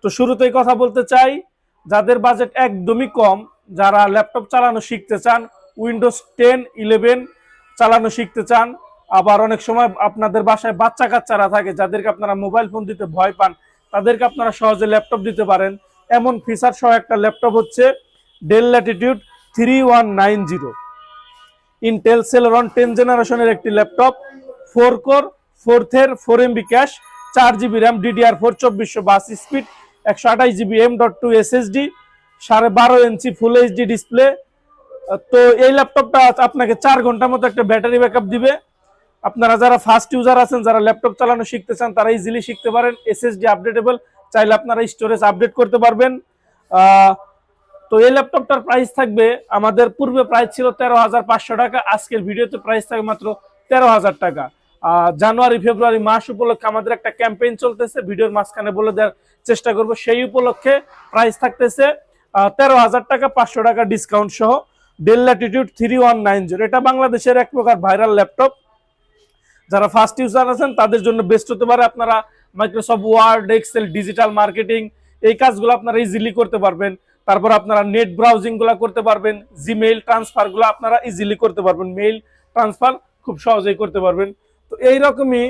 তো শুরুতেই কথা বলতে চাই, যাদের বাজেট একদমই কম, যারা ল্যাপটপ চালানো শিখতে চান, উইন্ডোজ 10, 11 চালানো শিখতে চান, আবার অনেক সময় আপনাদের বাসায় বাচ্চা কাচ্চারা থাকে যাদেরকে আপনারা মোবাইল ফোন দিতে ভয় পান, তাদেরকে আপনারা সহজে ল্যাপটপ দিতে পারেন এমন ফিচার সহ একটা ল্যাপটপ হচ্ছে ডেল ল্যাটিটিউড 3190। ইন্টেল সেলেরন 10 জেনারেশনের একটি laptop, 4 core, 4 MB cash, 4 GB RAM, DDR4 2422 speed, 128 GB M.2 SSD, 12.5 ইঞ্চি ফুল এইচডি ডিসপ্লে। তো এই ল্যাপটপটা আপনাকে 4 ঘন্টার মতো একটা ব্যাটারি ব্যাকআপ দিবে। আপনারা যারা ফার্স্ট ইউজার আছেন, যারা ল্যাপটপ চালানো শিখতে চান, তারা ইজিলি শিখতে পারেন। এসএসডি আপডেটেবল, চাইলে আপনারা স্টোরেজ আপডেট করতে পারবেন। তো এই ল্যাপটপটার প্রাইস থাকবে, আমাদের পূর্বে প্রাইস ছিল 13,500 টাকা, আজকের ভিডিওতে প্রাইস থাকবে মাত্র 13,000 টাকা। জানুয়ারি ফেব্রুয়ারি মাস উপলক্ষে আমাদের একটা ক্যাম্পেইন চলতেছে, ভিডিওর মাঝখানে বলে দেওয়ার চেষ্টা করব। সেই উপলক্ষে প্রাইস থাকতেছে 13,000 টাকা, 500 টাকা ডিসকাউন্ট সহ ডেল ল্যাটিটিউড 3190। এটা বাংলাদেশের এক প্রকার ভাইরাল ল্যাপটপ। যারা ফার্স্ট ইউজার আছেন তাদের জন্য বেস্ট হতে পারে। আপনারা Microsoft Word, Excel, digital marketing এই কাজগুলো আপনারা ইজিলি করতে পারবেন। তারপর আপনারা নেট ব্রাউজিং গুলো করতে পারবেন, জিমেইল ট্রান্সফার গুলো আপনারা ইজিলি করতে পারবেন, মেইল ট্রান্সফার খুব সহজেই করতে পারবেন। তো এইরকমই